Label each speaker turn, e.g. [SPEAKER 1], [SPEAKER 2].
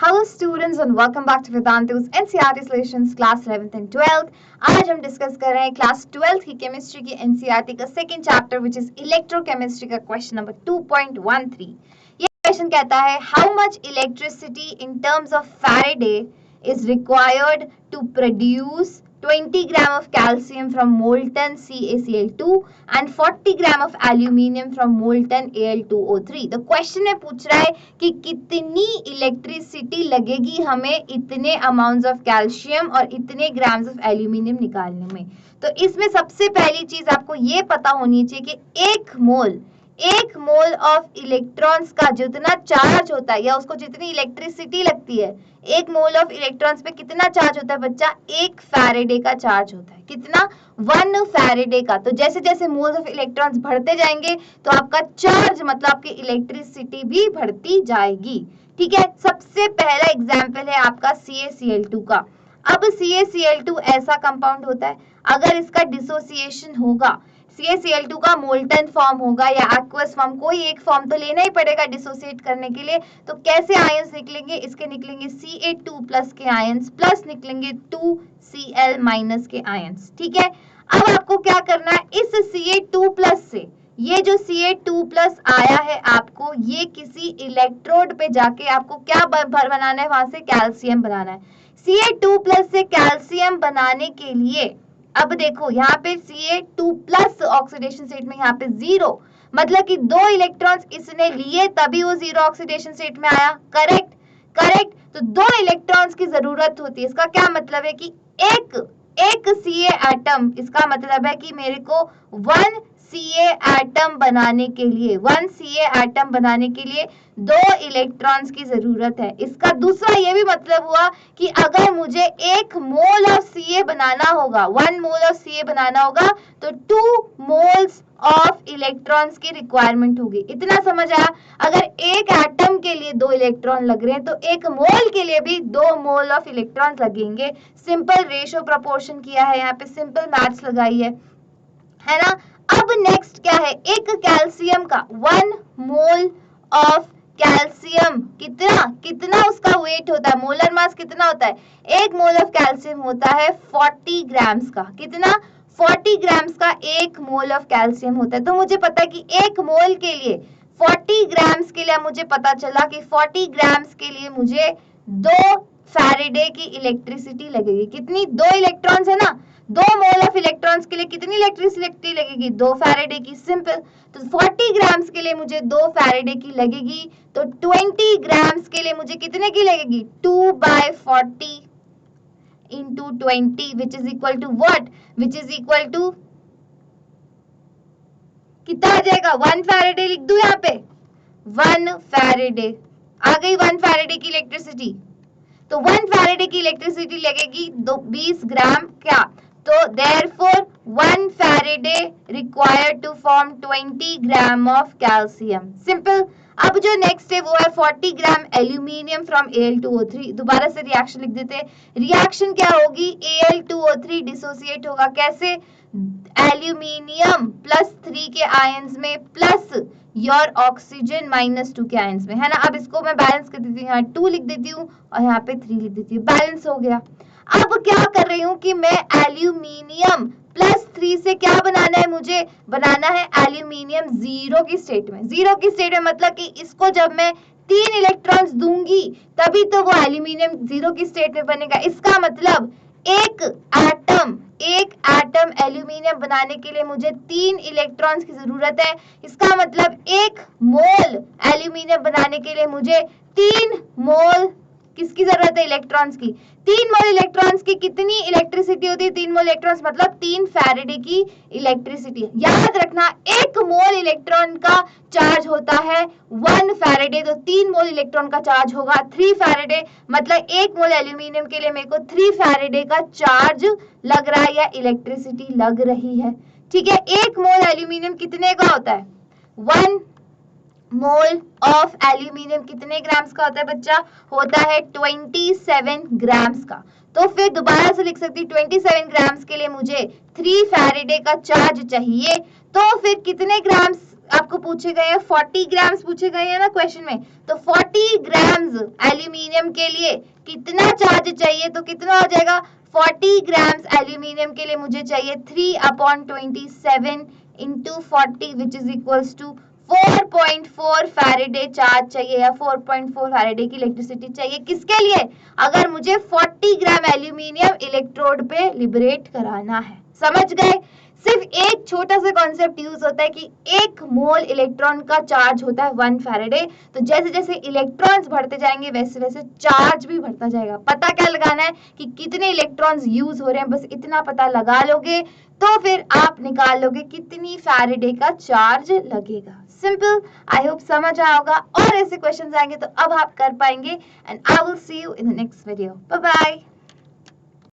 [SPEAKER 1] Hello students and welcome back to Vedantu's NCERT Solutions class 11th and 12th. आज हम discuss कर रहे हैं क्लास 12th की केमिस्ट्री की NCERT का second chapter which is electrochemistry का क्वेश्चन नंबर 2.13. ये क्वेश्चन कहता है how much electricity in terms of Faraday is required to produce 20 gram of calcium from molten CaCl2 and 40 gram of aluminium from molten Al2O3. The question में पूछ रहा है कि कितनी इलेक्ट्रिसिटी लगेगी हमें इतने अमाउंट्स ऑफ कैल्शियम और इतने ग्राम्स ऑफ एल्यूमिनियम निकालने में. तो इसमें सबसे पहली चीज आपको ये पता होनी चाहिए कि एक मोल ऑफ इलेक्ट्रॉन्स का जितना चार्ज होता है या उसको जितनी इलेक्ट्रिसिटी लगती है, एक मोल ऑफ इलेक्ट्रॉन्स पे कितना चार्ज होता है बच्चा? 1 फैराडे का चार्ज होता है. कितना? 1 फैराडे का. तो जैसे जैसे मोल्स ऑफ इलेक्ट्रॉन्स बढ़ते जाएंगे तो आपका चार्ज मतलब आपकी इलेक्ट्रिसिटी भी बढ़ती जाएगी. ठीक है. सबसे पहला एग्जाम्पल है आपका CaCl2 का. अब CaCl2 ऐसा कंपाउंड होता है, अगर इसका डिसोसिएशन होगा, CaCl2 का मोल्टन फॉर्म होगा या एक्वस फॉर्म, कोई एक फॉर्म तो लेना ही पड़ेगा डिसोसिएट करने के लिए. तो कैसे आयंस निकलेंगे? इसके निकलेंगे Ca2+ के आयंस प्लस निकलेंगे 2Cl- के आयंस. ठीक है. अब आपको क्या करना है, इस Ca2+ से ये जो Ca2+ आया है आपको, ये किसी इलेक्ट्रोड पे जाके आपको क्या बनाना है? वहां से कैल्शियम बनाना है. Ca2+ से कैल्शियम बनाने के लिए अब देखो यहाँ पे Ca2+ ऑक्सीडेशन स्टेट में यहाँ पे 0, मतलब कि 2 इलेक्ट्रॉन्स इसने लिए तभी वो 0 ऑक्सीडेशन स्टेट में आया. करेक्ट. तो 2 इलेक्ट्रॉन्स की जरूरत होती है. इसका क्या मतलब है कि एक Ca एटम, इसका मतलब है कि मेरे को 1 Ca एटम बनाने के लिए 2 इलेक्ट्रॉन्स की जरूरत है. इसका दूसरा ये भी मतलब हुआ कि अगर मुझे 1 मोल ऑफ Ca बनाना होगा, 1 मोल ऑफ Ca बनाना होगा तो 2 मोल्स ऑफ इलेक्ट्रॉन्स की रिक्वायरमेंट होगी. इतना समझ आया? अगर एक एटम के लिए 2 इलेक्ट्रॉन लग रहे हैं तो 1 मोल के लिए भी 2 मोल ऑफ इलेक्ट्रॉन्स लगेंगे. सिंपल रेशियो प्रोपोर्शन किया है, यहाँ पे सिंपल मैथ्स लगाई है ना. अब नेक्स्ट क्या है, एक कैल्शियम का 1 मोल ऑफ कैल्शियम कितना उसका वेट होता है, मोलर मास कितना होता है? 1 मोल ऑफ कैल्शियम होता है 40 ग्राम्स का. कितना? 40 ग्राम्स का 1 मोल ऑफ कैल्शियम होता है. तो मुझे पता है कि 1 मोल के लिए 40 ग्राम्स के लिए मुझे पता चला कि 40 ग्राम्स के लिए मुझे 2 फैराडे की इलेक्ट्रिसिटी लगेगी. कितनी? 2 इलेक्ट्रॉन्स है ना, 2 मोल ऑफ इलेक्ट्रॉन्स के लिए कितनी इलेक्ट्रिसिटी लगेगी? 2 फैराडे की. सिंपल. तो 40 ग्राम्स के लिए मुझे 2 फैराडे की लगेगी, तो 20 ग्राम्स के लिए मुझे कितने की लगेगी? 2/40 into 20 which is equal to what? Which is equal to कितना आ जाएगा? 1 फैराडे लिख दूं यहाँ पे. 1 फैराडे आ गई. 1 फैराडे की इलेक्ट्रिसिटी. तो 1 फैराडे की इलेक्ट्रिसिटी लगेगी 20 ग्राम. क्या? तो therefore 1 Faraday required to form 20 gram of calcium. Simple. अब जो नेक्स्ट है वो है 40 ग्राम एल्यूमिनियम फ्रॉम Al2O3. दोबारा से रिएक्शन लिख देते हैं. रिएक्शन क्या होगी? Al2O3 डिसोसिएट होगा. कैसे? एल्यूमिनियम +3 के आयंस में प्लस योर ऑक्सीजन -2 के आयंस में, है ना. अब इसको मैं बैलेंस कर देती हूँ, यहाँ 2 लिख देती हूँ और यहाँ पे 3 लिख देती हूँ. बैलेंस हो गया. अब क्या कर रही हूँ कि मैं एल्यूमिनियम +3 से क्या बनाना है? मुझे बनाना है एल्यूमिनियम 0 की स्टेट में. 0 की स्टेट में मतलब कि इसको जब मैं 3 इलेक्ट्रॉन्स दूंगी तभी तो वो एल्यूमिनियम 0 की स्टेट में बनेगा. इसका मतलब एक एटम एल्यूमिनियम बनाने के लिए मुझे 3 इलेक्ट्रॉन्स की जरूरत है. इसका मतलब 1 मोल एल्यूमिनियम बनाने के लिए मुझे 3 मोल किसकी जरूरत है? इलेक्ट्रॉन्स की. 3 मोल इलेक्ट्रॉन्स की कितनी इलेक्ट्रिसिटी होती है? 3 मोल इलेक्ट्रॉन्स मतलब 3 फैराडे की इलेक्ट्रिसिटी. याद रखना 1 मोल इलेक्ट्रॉन का चार्ज होता है 1 फैराडे, तो 3 मोल इलेक्ट्रॉन का चार्ज होगा 3 फैराडे. मतलब 1 मोल एल्यूमिनियम के लिए मेरे को 3 फैराडे का चार्ज लग रहा है या इलेक्ट्रिसिटी लग रही है. ठीक है. 1 मोल एल्यूमिनियम कितने का होता है? 1 मोल ऑफ एल्यूमिनियम कितने ग्राम्स का होता है बच्चा? होता है 27 ग्राम्स का. तो फिर दोबारा से लिख सकती हूँ 27 ग्राम्स के लिए मुझे 3 फैराडे का चार्ज चाहिए. तो फिर कितने ग्राम्स आपको पूछे गए हैं 40 ग्राम्स पूछे गए हैं ना क्वेश्चन में, तो 40 ग्राम्स एल्यूमिनियम के लिए कितना चार्ज चाहिए, तो कितना हो जाएगा 40 ग्राम्स एल्यूमिनियम के लिए मुझे चाहिए 3/27 into 40 which is equals to 4.4 Faraday charge चाहिए या 4.4 फैराडे की इलेक्ट्रिसिटी चाहिए। किसके लिए? अगर मुझे 40 ग्राम एल्यूमिनियम इलेक्ट्रोड पे लिबरेट कराना है। समझ गए? सिर्फ एक छोटा सा कॉन्सेप्ट यूज होता है कि 1 मोल इलेक्ट्रॉन का चार्ज होता है 1 फैराडे। तो जैसे जैसे इलेक्ट्रॉन्स बढ़ते जाएंगे वैसे वैसे चार्ज भी बढ़ता जाएगा। पता क्या लगाना है कि कितने इलेक्ट्रॉन्स यूज हो रहे हैं, बस इतना पता लगा लोगे तो फिर आप निकाल लोगे कितनी फैराडे का चार्ज लगेगा। सिंपल। आई होप समझ आया होगा, और ऐसे क्वेश्चंस आएंगे तो अब आप कर पाएंगे। And I will see you in the next video. Bye bye.